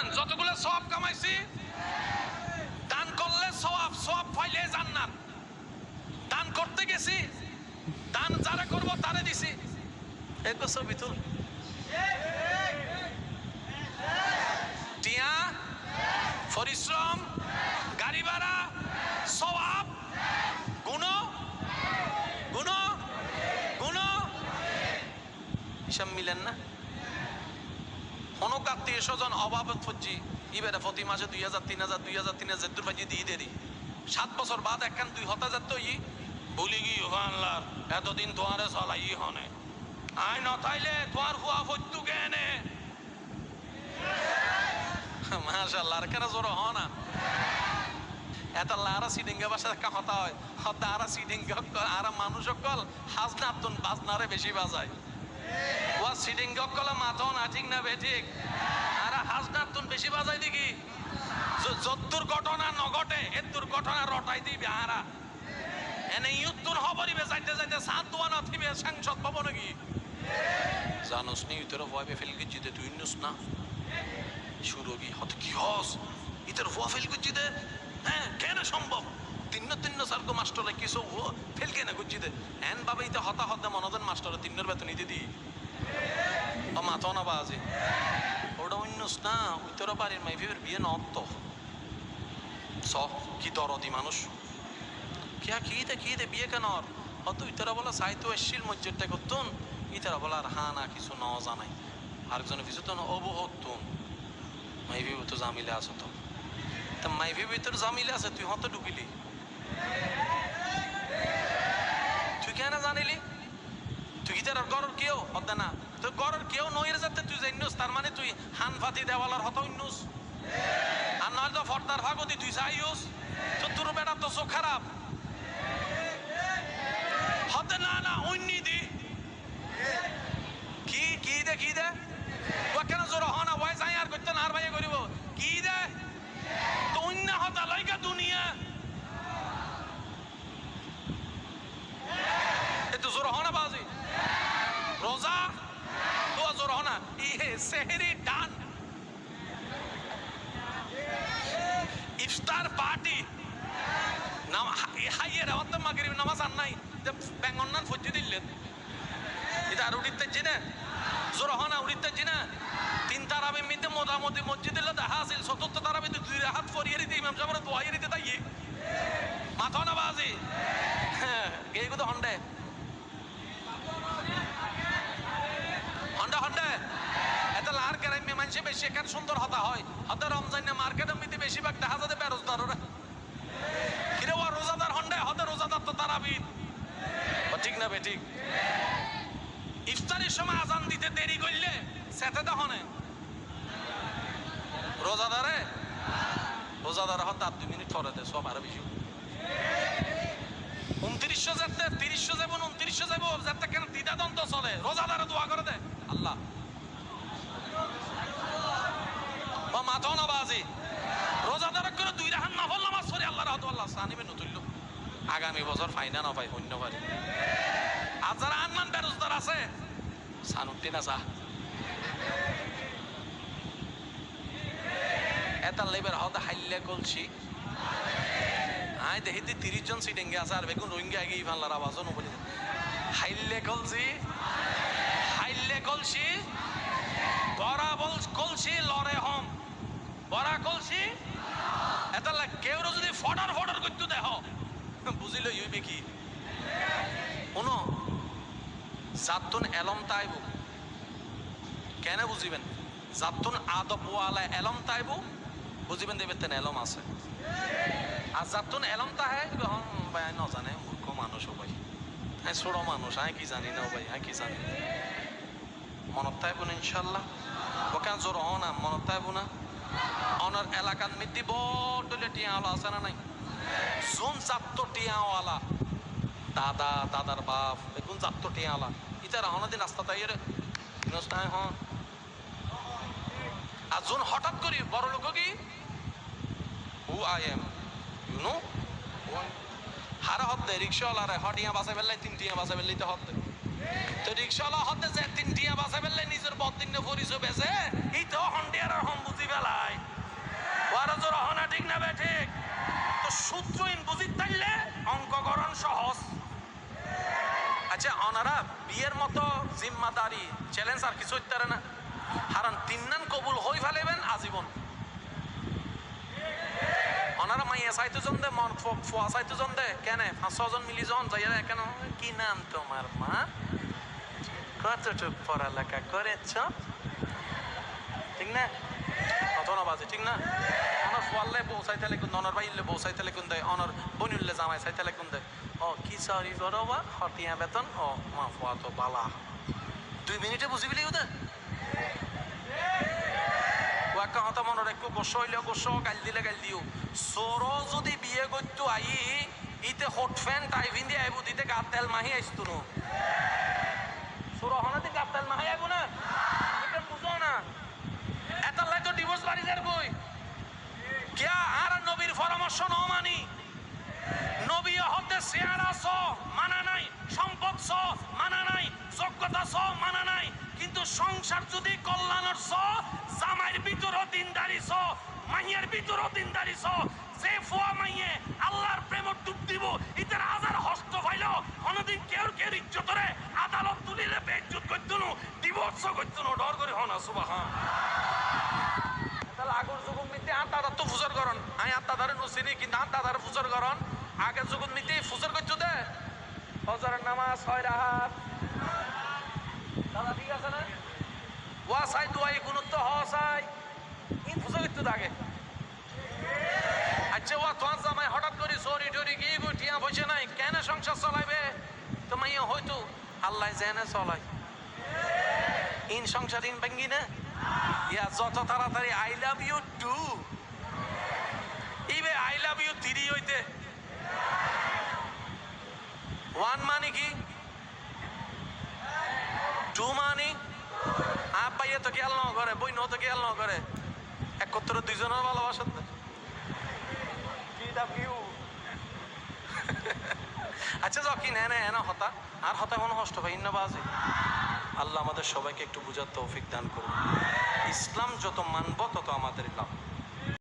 বুঝেন যতগুলো সওয়াব কামাইছি দান করলে সওয়াব পাইলে জান্নাত। দান করতে গেছি, দান যারা করব তারে দিছি। একটু ছবি তুল। টিয়া, পরিশ্রম, গাড়ি ভাড়া, সওয়াব, গুণ গুণ গুণ হিসাব মিলেন না। অনেক আত্মীয় স্বজন অভাবে ফজি ইবেরা প্রতি মাসে 2000 3000 দূর ভাজি দিয়ে দেরি 7 বছর বাদ একখান 2000 তো ই বলি গি আল্লাহ এতদিন তোয়ারে চলাই হনে আই নথাইলে তোয়ার হুয়া ফজতু কেনে মাশাআল্লাহ। আর কেন জোর হ না এত লারা সিডিঙ্গা বাসা কা হতা হয় হতা আর সিডিঙ্গা আর মানুষ কল হাজনা তুন বাজনারে বেশি বাজায় ওয়া সিডিঙ্গা কল মাথা না ঠিক না বে ঠিক আর হাজনা তুন বেশি বাজায় দেখি যদ্দুর ঘটনা নঘটে এর দুর্ঘটনা রটাই দিবি আরা এনে ইউতুন হবরিবে যাইতে যাইতে সাত দোয়া না থিবে সাংসদ ভবন কি জানোস নি তোর ভয় ফেল গিয়ে জিতে তুই নুস না শুরু কি হত কি হস ইতর ভয় ফেল গিয়ে জিতে হ্যাঁ কেন সম্ভব তিন্ন সার্ক মাস্টারে কিছু ফেল কেন গুজিতে এন বাবা ইতে হতা হতা মনজন মাস্টারে তিন্নের বেতন নিতে দি ও মাথা না বাজে ওটা অন্যস না উত্তর বাড়ির মাইফিবের বিয়ে নত্ত স কি দরদি মানুষ কিয়া কি দে বিয়ে কেন হয়তো ইতারা বলা সাহিত্য এসছিল মসজিদটা করতুন ইতারা বলা আর হা না কিছু ন জানাই আরেকজনের পিছু তো অবহতুন মাইফি তো জামিলে আছো তো তা মাইফি ভিতর জামিলে আছে তুই হত ঢুকিলি তুই কেন জানিলি তুই কি তার গরর কেউ হতে না তুই গরর কেউ নইরে যাতে তুই জানিস তার মানে তুই হান ফাতি দেওয়ালার হত ইন্নুস আর নয় তো ফর্দার ভাগতি তুই যাইস তো তোর বেটা তো চোখ খারাপ হতে না অন্যি দি কি দে ও কেন জোর হ না ওই যাই আর করতে না আর ভাই করিব কি দে তো অন্য হতা লাইকা দুনিয়া এত জোর হ না বাজি রোজা তো জোর হ না ইহে সেহরি ডান ইফতার পার্টি নাম হাইয়ের অত মাগরিব নামাজ আর নাই যে বেঙ্গন্নান ফজি দিলেন এটা আর উড়িতে জিনে জোর হ না উড়িতে জিনে 3 তারাবি মিতে মোটামুটি মসজিদে দেখা আছিল 74 তারাবি 2 হাত ফরিয়ে দিতে ইমাম সাহেবের দোয়াই দিতে তাই মাথা না বাজি হ্যাঁ গেইগো তো হন্ডে এত লার গ্রামে মানুষ বেশি এখানে সুন্দর হতা হয় হতে রমজান মার্কেটের মধ্যে বেশিরভাগ দেখা যাবে বেরোজগাররা কিরে ও রোজাদার হন্ডে হতে রোজাদার তো তারাবি ঠিক না বে ঠিক ইফতারের সময় আজান দিতে দেরি করলে সেতে দহনে রোজাদার হতে 2 মিনিট পরে দে সব আরো বেশি 29 যাতে 30 যাব 29 যাব যাতে কেন দ্বিধাদ্বন্দ্ব চলে রোজাদারে দোয়া করে দে আল্লাহ বা মাথা না বাজি রোজাদার করে 2 রাকাত নফল নামাজ পড়ে আল্লাহর রহমত আল্লাহ সানিবে নতুল্য আগামী বছর ফাইনা না পাই অন্য পারি আর যারা আনমান বেরোজগার আছে সানুটি না যা এটা লেবার হতে হাইলে কলছি আই দেখি 30 জন সিটিংয়ে আছে আর বেগুন রোহিঙ্গা আগে ইভানলার আওয়াজও নবলি হাইলে কলছি বড়া কলছি লড়ে হম বড়া কলছি এটা কেউ যদি ফটার করতে দেহ বুঝিল ইউবে কি শুনো জাতুন এলম তাইবু কেন বুঝিবেন জাতুন আদবওয়ালা এলম তাইবু বুঝিবেন দেবেন তেন এলম আছে আর জাতুন এলম তাহে ভাই ন জানে মূর্খ মানুষ ভাই হ্যাঁ ছোট মানুষ হ্যাঁ কি জানি না ভাই হ্যাঁ কি জানি মনত তাইবুন ইনশাল্লাহ ওখান জোর হ না মনত তাইবু না অনার এলাকার মধ্যে বড় টিয়াওয়ালা আছে না নাই জোন জাত টিয়াওয়ালা দাদার বাপ বেগুন জাত টিয়াওয়ালা ইতারা অনাদিন রাস্তা তাই রে হন আর জোন হঠাৎ করি বড় লোক কি who I am you know হারা হতে রিক্সাওয়ালা হটিয়া বাসা ফেললাই 3 টিয়া বাসা ফেললাই তো হতে তো রিক্সাওয়ালা হতে যে 3 টিয়া বাসা ফেললাই নিজের বদিন পরিচয় বেছে এই তো হন্ডিয়ার হম বুঝি ফেলাই চ্যালেঞ্জ আর কিছু হইতে পারে না। হারান তিন্নান কবুল হই ফেলেবেন আজীবন। ওনারা মাইয়া চাইতো জন দে, মন ফোয়া চাইতো জন দে, কেন 5-6 জন মিলি জন যাইয়া কেন, কি নাম তোমার মা, কতটুক পড়ালেখা করেছ, ঠিক না? কত না বাজে, ঠিক না? অনর ফোয়ালে বউ চাইতে লেগুন, অনর বাইলে বউ চাইতে লেগুন দেয়, অনর বনুল্লে জামাই চাইতে লেগুন দেয়। ও কি সরি বড়বা হটিয়া বেতন, ও মা ফোয়া তো বালা, 2 মিনিটে বুঝি বিলি ওদের ওয়াক্কা হতা মনের একটু গোস হইলে গোস, গাল দিলে গাল দিও। সরো যদি বিয়ে করতো আই ইতে হট ফ্যান টাই ভিন্দি আইবু দিতে গাত তেল মাহি আইসতো নো। সরো হনাতে গাত তেল মাহি আইবো না, এটা বুঝো না। এত লাই তো ডিভোর্স বাড়ি যার বই কিয়া আর নবীর পরামর্শ ন মানি। নবী হতে চেহারা ছ মানা নাই, সম্পদ ছ মানা নাই, যোগ্যতা ছ মানা নাই, কিন্তু সংসার যদি কল্যাণর ছ, জামাইয়ের ভিতর দিনদারি ছ, মাইয়ের ভিতর দিনদারি ছ, যে ফোয়া মাইয়ে আল্লাহর প্রেম ডুব দিব ইতার হাজার হস্ত ভাইল অনদিন কেউ কেউ ইজ্জতরে আদালত তুলিলে বেইজ্জত করতো না, ডিভোর্স করতো না, ডর করে হনা সুবহান। তাহলে আগর যুগম মিতে আর দাদা তো ফুজর করন, আমি আর দাদারে নসিনি কিন্তু আর দাদারে ফুজর করন। আগের যুগম মিতে ফুজর করছো দে, ফজরের নামাজ 6 রাকাত দাদা, ঠিক আছে না? ওয়া সাই দুয়াই গুণত্ব হ সাই ই ফুজর করতো আগে। আচ্ছা ওয়া তোমার জামাই হঠাৎ করে চোরি টোরি কি গুটিয়া বসে নাই, কেন সংসার চলাইবে? তো মাইয়া হয়তো আল্লাহ জেনে চলাই, ইন সংসার ইন ভাঙ্গি না। ইয়া যত তাড়াতাড়ি আই লাভ ইউ টু ইবে আই লাভ ইউ 3 হইতে 1 মানে কি, 2 মানে আপ পাইয়ে তো খেয়াল না করে, বই তো খেয়াল না করে, একত্র দুইজনের ভালোবাসা। আচ্ছা যকি না না হতা আর হতা কোনো কষ্ট পাই না বাজে। আল্লাহ আমাদের সবাইকে একটু বুঝার তৌফিক দান করুন। ইসলাম যত মানব তত আমাদের লাভ।